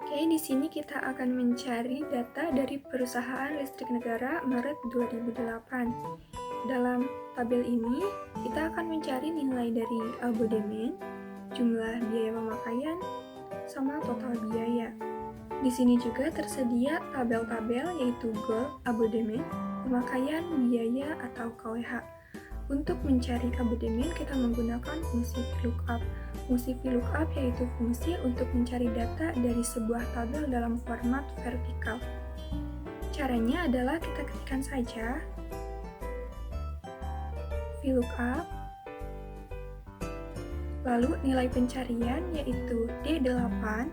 Oke, di sini kita akan mencari data dari Perusahaan Listrik Negara Maret 2008. Dalam tabel ini, kita akan mencari nilai dari abodemen, jumlah biaya pemakaian, sama total biaya. Di sini juga tersedia tabel-tabel yaitu goal, abodemen, pemakaian, biaya, atau KWH. Untuk mencari abodemen, kita menggunakan fungsi VLOOKUP. Fungsi VLOOKUP yaitu fungsi untuk mencari data dari sebuah tabel dalam format vertikal. Caranya adalah kita ketikkan saja VLOOKUP, lalu nilai pencarian yaitu D8,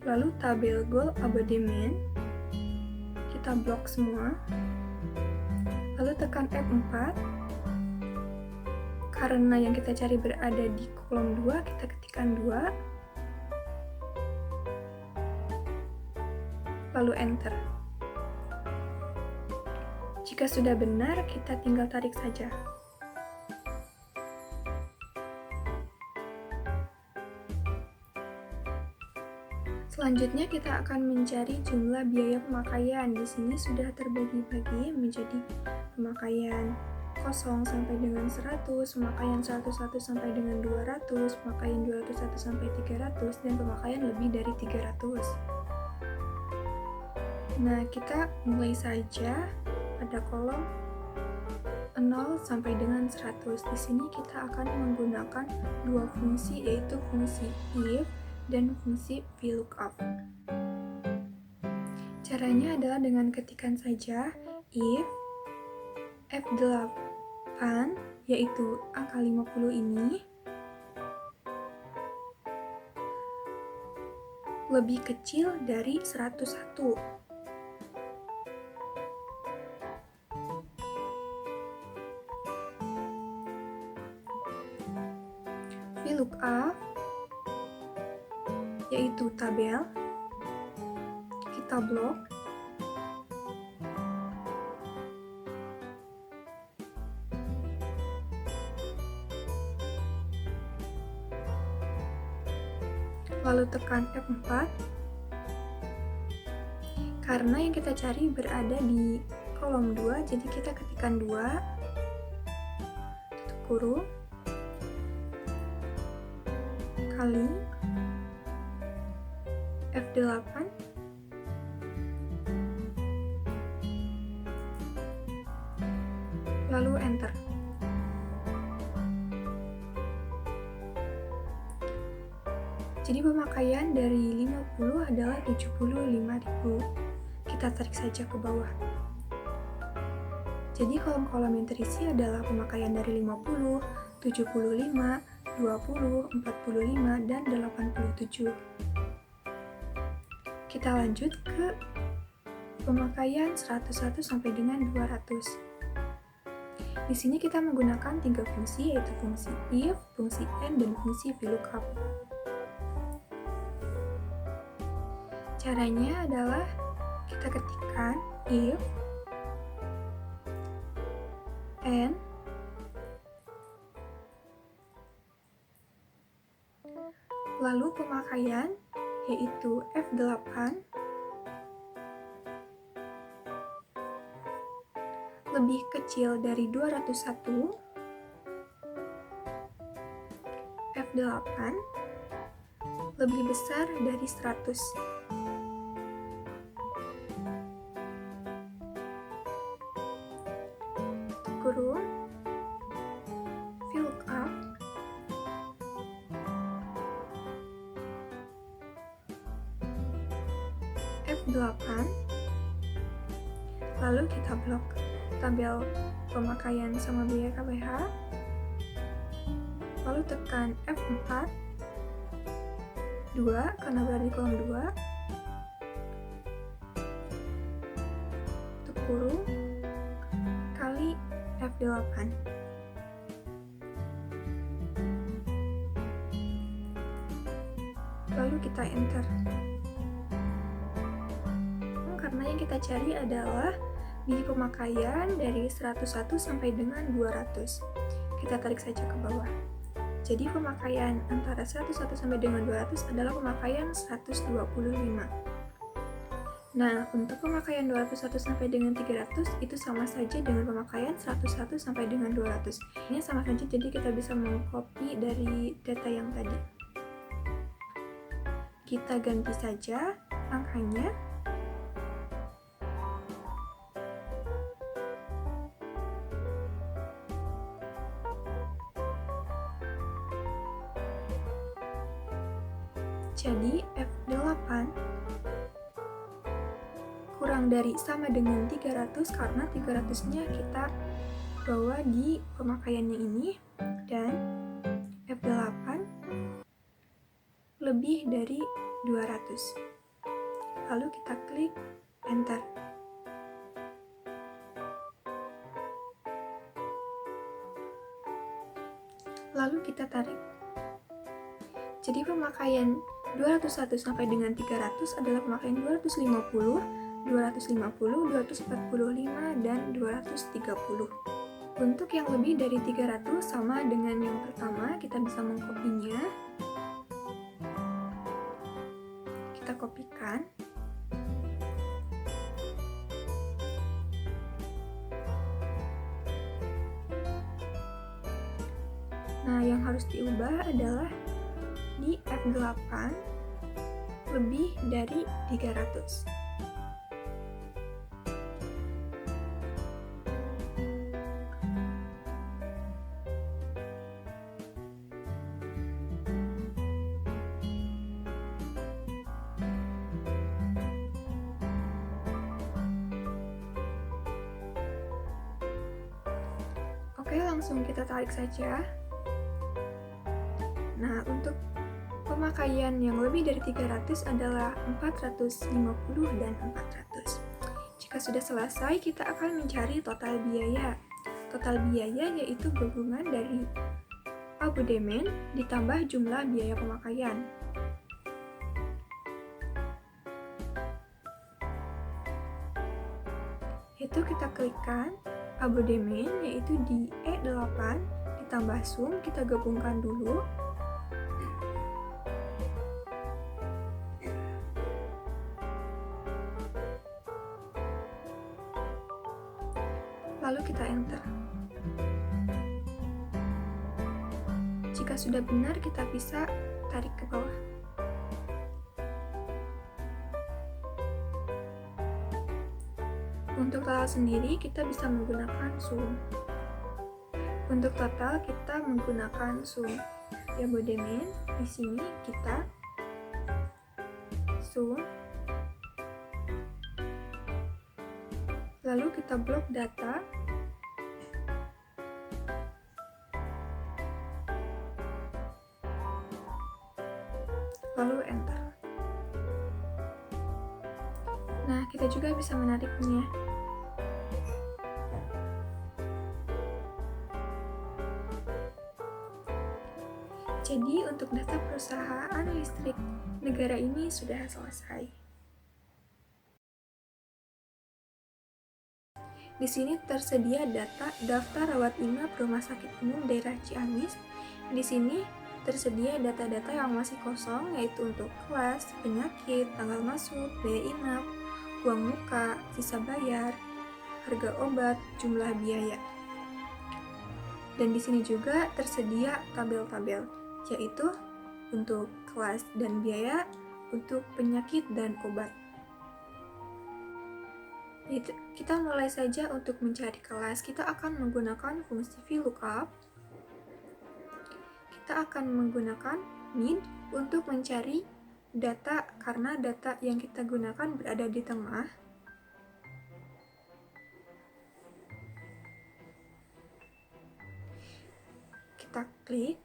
lalu tabel goal abodemen, kita blok semua, lalu tekan F4. Karena yang kita cari berada di kolom 2, kita ketikkan 2, lalu enter. Jika sudah benar, kita tinggal tarik saja. Selanjutnya kita akan mencari jumlah biaya pemakaian. Di sini sudah terbagi-bagi menjadi pemakaian 0 sampai dengan 100, pemakaian 101 sampai dengan 200, pemakaian 201 sampai 300, dan pemakaian lebih dari 300. Nah, kita mulai saja pada kolom 0 sampai dengan 100. Di sini kita akan menggunakan dua fungsi, yaitu fungsi if dan fungsi VLOOKUP. Caranya adalah dengan ketikan saja if F8, yaitu angka 50 ini, lebih kecil dari 101. VLOOKUP yaitu tabel, kita blok, lalu tekan F4. Karena yang kita cari berada di kolom 2, jadi kita ketikkan 2, tutup kurung, kali F8, lalu enter. Jadi pemakaian dari 50 adalah 75.000. Kita tarik saja ke bawah. Jadi kolom-kolom yang terisi adalah pemakaian dari 50, 75, 20, 45, dan 87. Kita lanjut ke pemakaian 101 sampai dengan 200. Di sini kita menggunakan 3 fungsi, yaitu fungsi if, fungsi and, dan fungsi VLOOKUP. Caranya adalah kita ketikkan if and lalu pemakaian yaitu F8 lebih kecil dari 201, F8 lebih besar dari 100. Kurung, VLOOKUP, F8, lalu kita blok tabel pemakaian sama biaya KWH, lalu tekan F4, 2 karena berada di kolom 2, tutup kurung, kali F8. Lalu kita enter. Karena yang kita cari adalah biaya pemakaian dari 101 sampai dengan 200. Kita tarik saja ke bawah. Jadi pemakaian antara 101 sampai dengan 200 adalah pemakaian 125. Nah, untuk pemakaian 201 sampai dengan 300 itu sama saja dengan pemakaian 101 sampai dengan 200. Ini sama saja, jadi kita bisa mengcopy dari data yang tadi. Kita ganti saja angkanya. Jadi F8 kurang dari sama dengan 300 karena 300-nya kita bawa di pemakaiannya ini, dan F8 lebih dari 200. Lalu kita klik enter. Lalu kita tarik. Jadi pemakaian 201 sampai dengan 300 adalah pemakaian 250, 250, 245, dan 230. Untuk yang lebih dari 300 sama dengan yang pertama, kita bisa mengkopinya. Kita kopikan. Nah, yang harus diubah adalah di F8 lebih dari 300. Oke, langsung kita tarik saja. Nah, untuk pemakaian yang lebih dari 300 adalah 450 dan 400. Jika sudah selesai, kita akan mencari total biaya. Total biaya yaitu gabungan dari abodemen ditambah jumlah biaya pemakaian. Itu kita klikkan abodemen yaitu di E8 ditambah sum, kita gabungkan dulu. Lalu kita enter. Jika sudah benar, kita bisa tarik ke bawah. Untuk total sendiri, kita bisa menggunakan sum. Untuk total, kita menggunakan sum. Ya, abodemen di sini kita sum. Lalu kita blok data. Lalu enter. Nah, kita juga bisa menariknya. Jadi, untuk data perusahaan listrik negara ini sudah selesai. Di sini tersedia data daftar rawat inap Rumah Sakit Umum Daerah Ciamis. Di sini tersedia data-data yang masih kosong, yaitu untuk kelas, penyakit, tanggal masuk, biaya inap, uang muka, sisa bayar, harga obat, jumlah biaya. Dan di sini juga tersedia tabel-tabel, yaitu untuk kelas dan biaya, untuk penyakit dan obat. Kita mulai saja. Untuk mencari kelas, kita akan menggunakan fungsi VLOOKUP. Kita akan menggunakan MID untuk mencari data, karena data yang kita gunakan berada di tengah. Kita klik,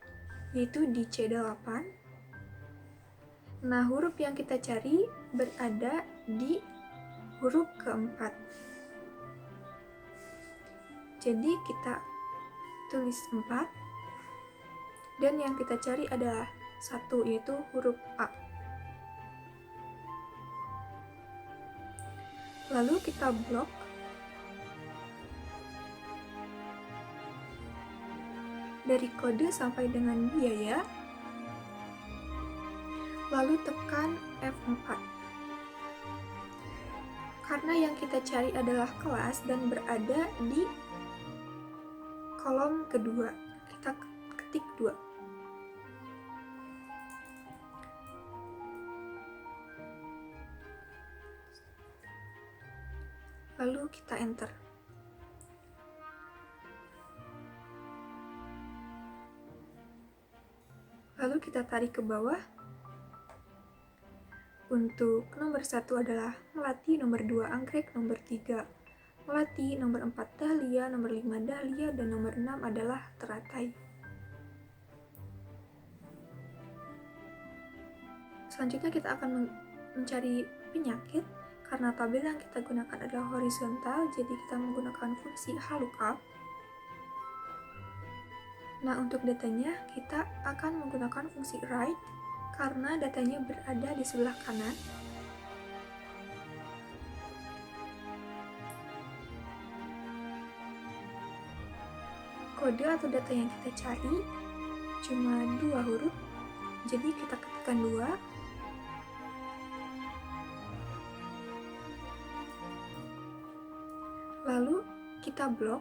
yaitu di C8. Nah, huruf yang kita cari berada di huruf keempat. Jadi kita tulis 4, dan yang kita cari adalah 1, yaitu huruf A. Lalu kita blok. dari kode sampai dengan biaya, lalu tekan F4. Karena yang kita cari adalah kelas dan berada di kolom kedua, kita ketik 2. Lalu kita enter. Lalu kita tarik ke bawah. Untuk nomor 1 adalah melati, nomor 2 anggrek, nomor 3 melati, nomor 4 dahlia, nomor 5 dahlia, dan nomor 6 adalah teratai. Selanjutnya kita akan mencari penyakit. Karena tabel yang kita gunakan adalah horizontal, jadi kita menggunakan fungsi lookup. Nah, untuk datanya kita akan menggunakan fungsi right karena datanya berada di sebelah kanan. Kode atau data yang kita cari cuma 2 huruf, jadi kita ketikkan 2. Lalu kita blok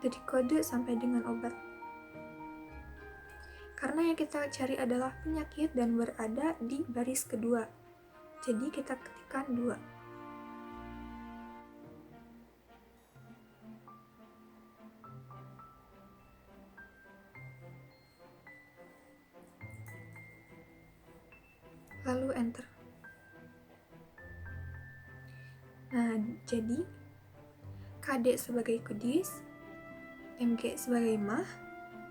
dari kode sampai dengan obat. Karena yang kita cari adalah penyakit dan berada di baris kedua, jadi kita ketikkan 2. Lalu enter. Nah, jadi KD sebagai kudis, MG sebagai mah,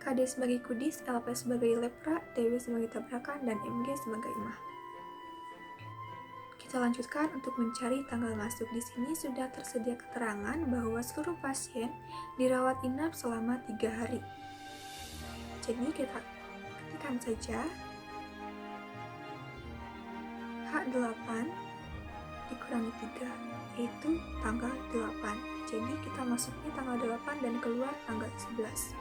KD sebagai kudis, LP sebagai lepra, TW sebagai tabrakan, dan MG sebagai mah. Kita lanjutkan untuk mencari tanggal masuk. Di sini sudah tersedia keterangan bahwa seluruh pasien dirawat inap selama 3 hari. Jadi kita ketikkan saja H8 dikurangi 3, yaitu tanggal 8. Jadi kita masuknya tanggal 8 dan keluar tanggal 11.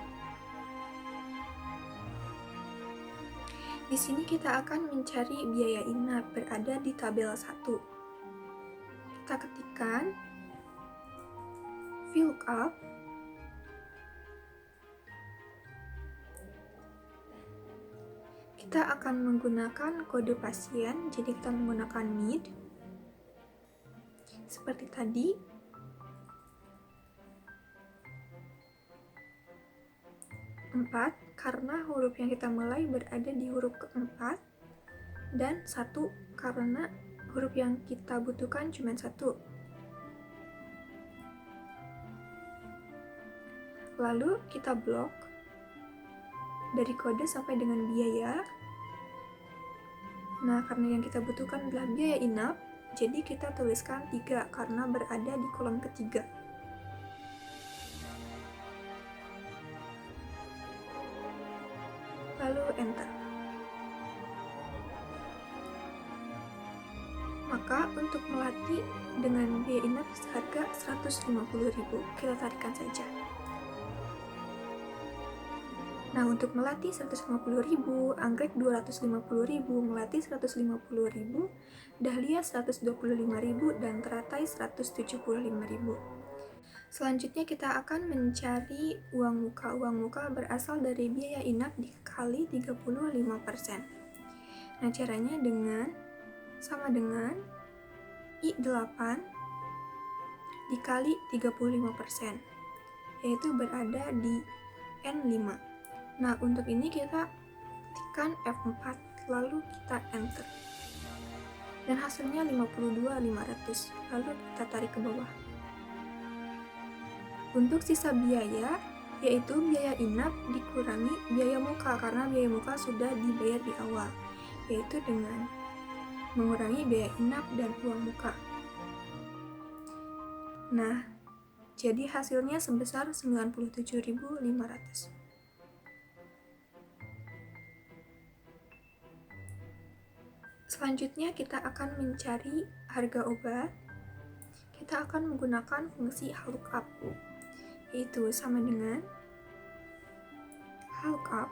Di sini kita akan mencari biaya inap berada di tabel 1. Kita ketikkan VLOOKUP kita akan menggunakan kode pasien, jadi kita menggunakan MID seperti tadi. Empat, karena huruf yang kita mulai berada di huruf keempat, dan 1 karena huruf yang kita butuhkan cuma 1. Lalu kita blok dari kode sampai dengan biaya. Nah, karena yang kita butuhkan adalah biaya inap, jadi kita tuliskan 3 karena berada di kolom ketiga. Lalu enter. Maka untuk melati dengan biaya inap seharga 150.000, kita tarikan saja. Nah, untuk melati 150.000, anggrek 250.000, melati 150.000, dahlia 125.000, dan teratai 175.000. Selanjutnya kita akan mencari uang muka. Uang muka berasal dari biaya inap dikali 35%. Nah, caranya sama dengan I8 dikali 35%, yaitu berada di N5. Nah, untuk ini kita tekan F4, lalu kita enter. Dan hasilnya 52.500, lalu kita tarik ke bawah. Untuk sisa biaya, yaitu biaya inap dikurangi biaya muka, karena biaya muka sudah dibayar di awal, yaitu dengan mengurangi biaya inap dan uang muka. Nah, jadi hasilnya sebesar 97.500. Selanjutnya kita akan mencari harga obat. Kita akan menggunakan fungsi lookup, yaitu sama dengan lookup.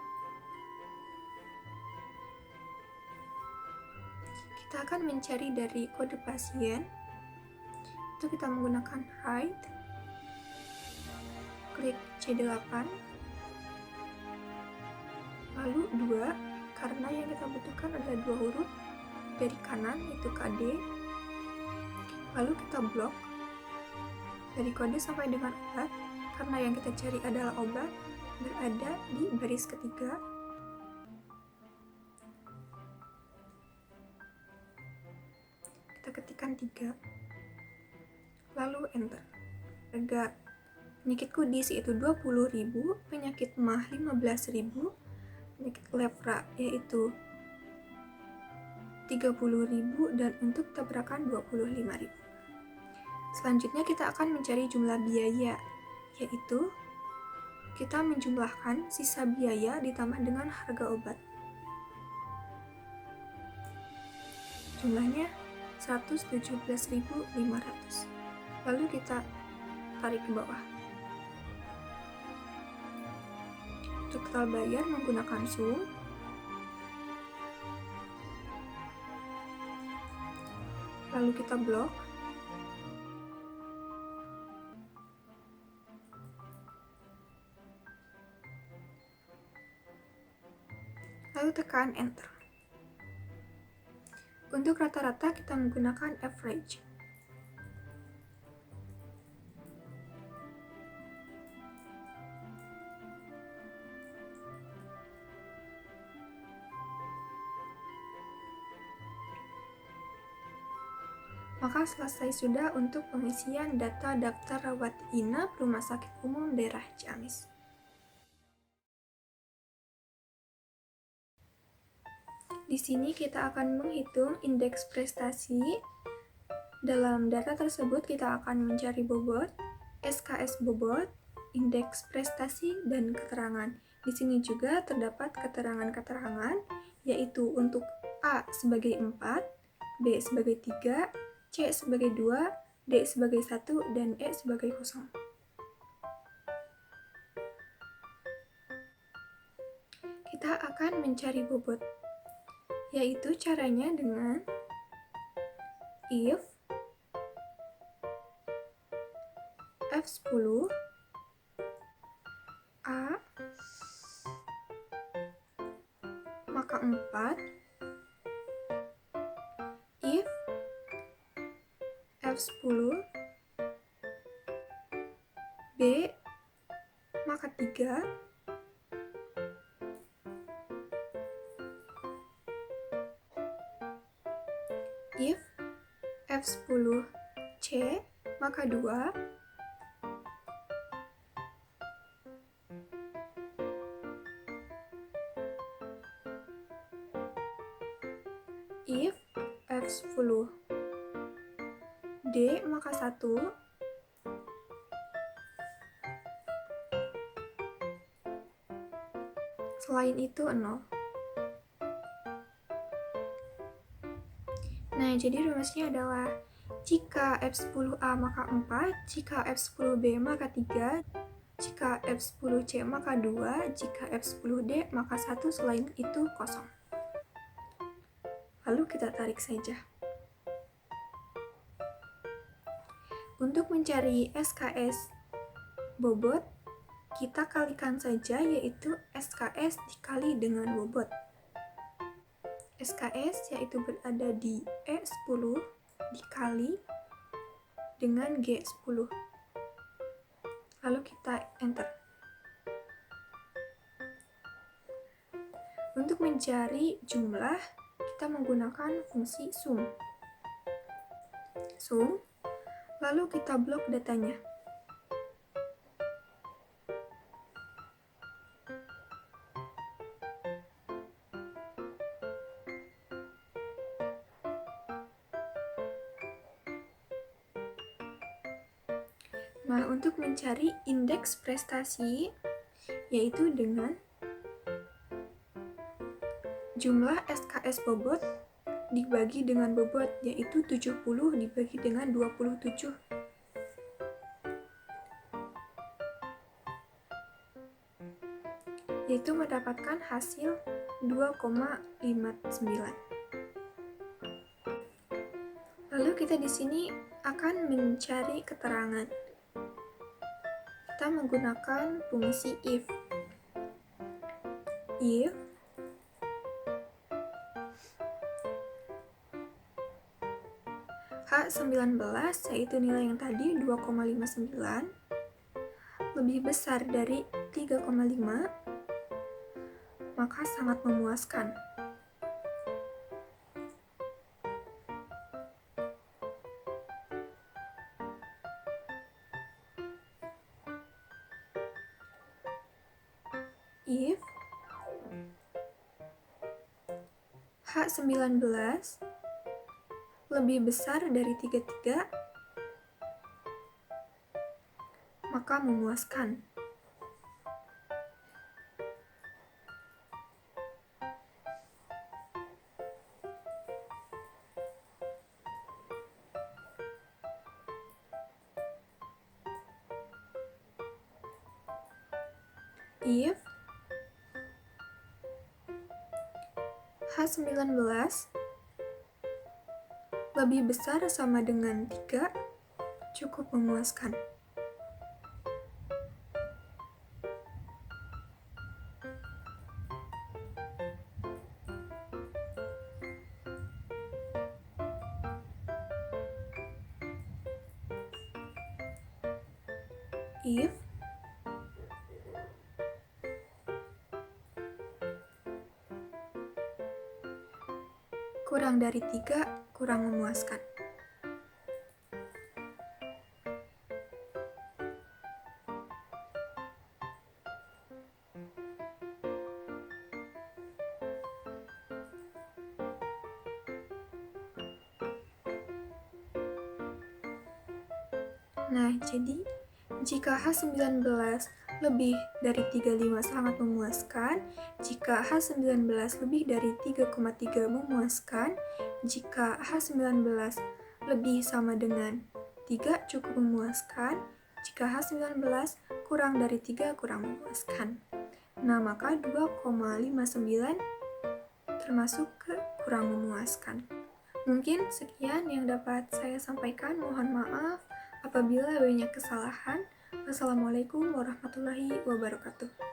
Kita akan mencari dari kode pasien. Itu kita menggunakan hide, klik C8, lalu 2, karena yang kita butuhkan adalah 2 huruf dari kanan, yaitu KD. Lalu kita blok dari kode sampai dengan obat, karena yang kita cari adalah obat, berada di baris ketiga. Kita ketikkan 3, lalu enter. Harga penyakit kudis yaitu 20.000, penyakit mah 15.000, penyakit lepra yaitu 30.000, dan untuk tabrakan 25.000. Selanjutnya kita akan mencari jumlah biaya, yaitu kita menjumlahkan sisa biaya ditambah dengan harga obat. Jumlahnya 117.500. Lalu kita tarik ke bawah. Untuk total bayar menggunakan sum. Lalu kita blok. Lalu tekan enter. Untuk rata-rata kita menggunakan average. Maka selesai sudah untuk pengisian data daftar rawat inap Rumah Sakit Umum Daerah Ciamis. Di sini kita akan menghitung indeks prestasi. Dalam data tersebut kita akan mencari bobot, SKS bobot, indeks prestasi, dan keterangan. Di sini juga terdapat keterangan-keterangan, yaitu untuk A sebagai 4, B sebagai 3, C sebagai 2, D sebagai 1, dan E sebagai 0. Kita akan mencari bobot, yaitu caranya dengan if F10 A maka 4, if F10 B maka 3, if F10 C maka 2, if F10 D maka 1, selain itu 0. Nah, jadi rumusnya adalah jika F10A maka 4, jika F10B maka 3, jika F10C maka 2, jika F10D maka 1, selain itu 0. Lalu kita tarik saja. Untuk mencari SKS bobot, kita kalikan saja, yaitu SKS dikali dengan bobot. SKS yaitu berada di E10 dikali dengan G10. Lalu kita enter. Untuk mencari jumlah, kita menggunakan fungsi sum. Sum, lalu kita blok datanya. Nah, untuk mencari indeks prestasi, yaitu dengan jumlah SKS bobot dibagi dengan bobot, yaitu 70 dibagi dengan 27. yaitu mendapatkan hasil 2,59. Lalu kita di sini akan mencari keterangan. Kita menggunakan fungsi if. If H19, yaitu nilai yang tadi 2,59, lebih besar dari 3,5, maka sangat memuaskan. If H19 lebih besar dari 33, maka memuaskan. If H19 lebih besar sama dengan 3, cukup memuaskan. If kurang dari 3, kurang memuaskan. Nah, jadi jika H19 lebih dari 35 sangat memuaskan, jika H19 lebih dari 3,3 memuaskan, jika H19 lebih sama dengan 3 cukup memuaskan, jika H19 kurang dari 3 kurang memuaskan. Nah, maka 2,59 termasuk ke kurang memuaskan. Mungkin sekian yang dapat saya sampaikan, mohon maaf apabila banyak kesalahan. Wassalamualaikum warahmatullahi wabarakatuh.